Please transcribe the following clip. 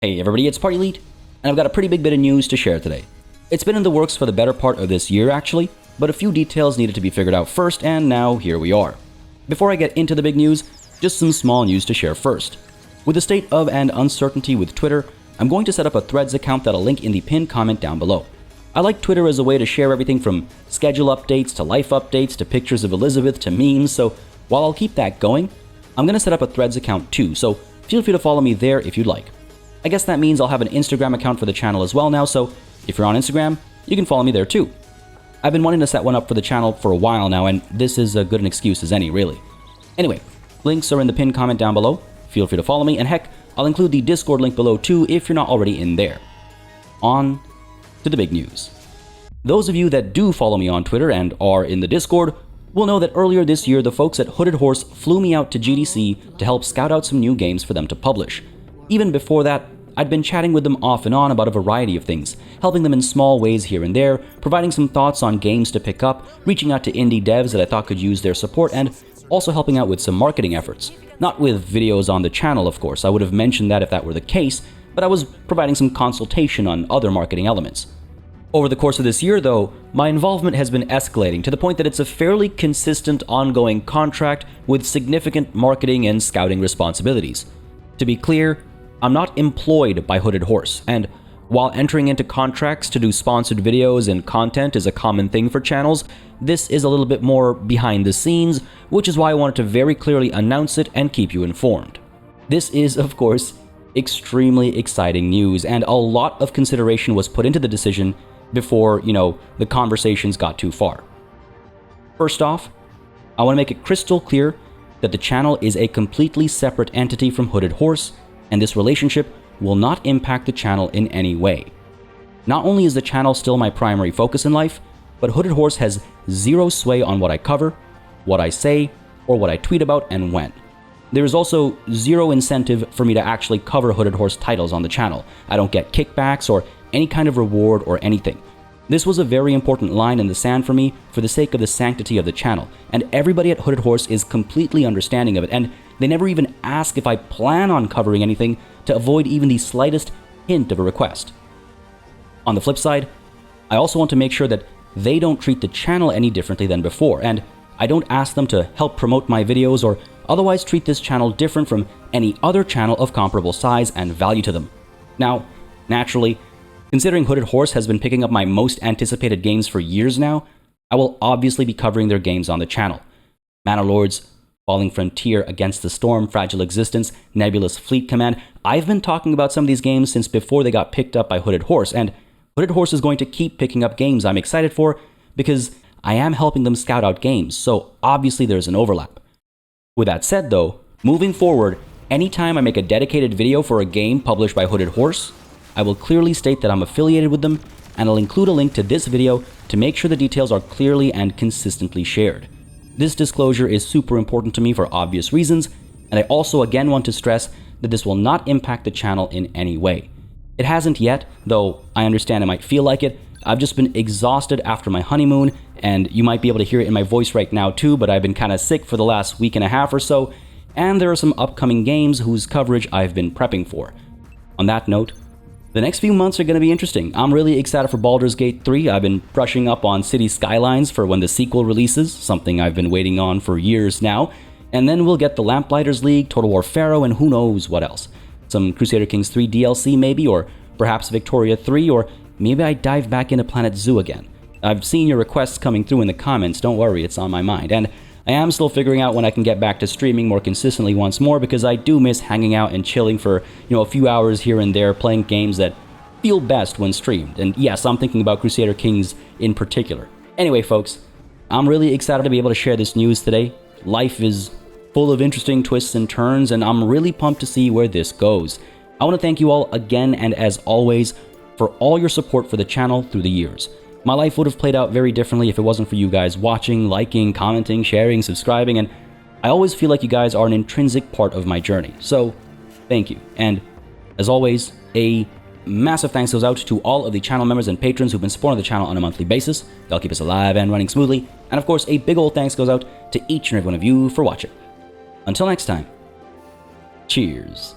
Hey everybody, it's Party Elite, and I've got a pretty big bit of news to share today. It's been in the works for the better part of this year actually, but a few details needed to be figured out first, and now here we are. Before I get into the big news, just some small news to share first. With the state of and uncertainty with Twitter, I'm going to set up a Threads account that I'll link in the pinned comment down below. I like Twitter as a way to share everything from schedule updates to life updates to pictures of Elizabeth to memes, so while I'll keep that going, I'm going to set up a Threads account too, so feel free to follow me there if you'd like. I guess that means I'll have an Instagram account for the channel as well now, so if you're on Instagram, you can follow me there too. I've been wanting to set one up for the channel for a while now, and this is as good an excuse as any, really. Anyway, links are in the pinned comment down below. Feel free to follow me, and heck, I'll include the Discord link below too if you're not already in there. On to the big news. Those of you that do follow me on Twitter and are in the Discord will know that earlier this year the folks at Hooded Horse flew me out to GDC to help scout out some new games for them to publish. Even before that, I'd been chatting with them off and on about a variety of things, helping them in small ways here and there, providing some thoughts on games to pick up, reaching out to indie devs that I thought could use their support, and also helping out with some marketing efforts. Not with videos on the channel, of course, I would have mentioned that if that were the case, but I was providing some consultation on other marketing elements. Over the course of this year, though, my involvement has been escalating to the point that it's a fairly consistent ongoing contract with significant marketing and scouting responsibilities. To be clear, I'm not employed by Hooded Horse, and while entering into contracts to do sponsored videos and content is a common thing for channels, this is a little bit more behind the scenes, which is why I wanted to very clearly announce it and keep you informed. This is, of course, extremely exciting news, and a lot of consideration was put into the decision before, the conversations got too far. First off, I want to make it crystal clear that the channel is a completely separate entity from Hooded Horse, and this relationship will not impact the channel in any way. Not only is the channel still my primary focus in life, but Hooded Horse has zero sway on what I cover, what I say, or what I tweet about and when. There is also zero incentive for me to actually cover Hooded Horse titles on the channel. I don't get kickbacks or any kind of reward or anything. This was a very important line in the sand for me for the sake of the sanctity of the channel, and everybody at Hooded Horse is completely understanding of it, and they never even ask if I plan on covering anything to avoid even the slightest hint of a request. On the flip side, I also want to make sure that they don't treat the channel any differently than before, and I don't ask them to help promote my videos or otherwise treat this channel different from any other channel of comparable size and value to them. Now, naturally, considering Hooded Horse has been picking up my most anticipated games for years now, I will obviously be covering their games on the channel. Mana Lords, Falling Frontier, Against the Storm, Fragile Existence, Nebulous Fleet Command. I've been talking about some of these games since before they got picked up by Hooded Horse, and Hooded Horse is going to keep picking up games I'm excited for because I am helping them scout out games, so obviously there's an overlap. With that said though, moving forward, anytime I make a dedicated video for a game published by Hooded Horse, I will clearly state that I'm affiliated with them, and I'll include a link to this video to make sure the details are clearly and consistently shared. This disclosure is super important to me for obvious reasons, and I also again want to stress that this will not impact the channel in any way. It hasn't yet, though I understand it might feel like it. I've just been exhausted after my honeymoon, and you might be able to hear it in my voice right now too, but I've been kind of sick for the last week and a half or so, and there are some upcoming games whose coverage I've been prepping for. On that note, the next few months are going to be interesting. I'm really excited for Baldur's Gate 3. I've been brushing up on City Skylines for when the sequel releases, something I've been waiting on for years now. And then we'll get the Lamplighters League, Total War Pharaoh, and who knows what else. Some Crusader Kings 3 DLC maybe, or perhaps Victoria 3, or maybe I dive back into Planet Zoo again. I've seen your requests coming through in the comments, don't worry, it's on my mind. And I am still figuring out when I can get back to streaming more consistently once more, because I do miss hanging out and chilling for, a few hours here and there, playing games that feel best when streamed. And yes, I'm thinking about Crusader Kings in particular. Anyway, folks, I'm really excited to be able to share this news today. Life is full of interesting twists and turns, and I'm really pumped to see where this goes. I want to thank you all again, and as always, for all your support for the channel through the years. My life would have played out very differently if it wasn't for you guys watching, liking, commenting, sharing, subscribing, and I always feel like you guys are an intrinsic part of my journey. So, thank you. And, as always, a massive thanks goes out to all of the channel members and patrons who've been supporting the channel on a monthly basis. They'll keep us alive and running smoothly. And of course, a big old thanks goes out to each and every one of you for watching. Until next time, cheers.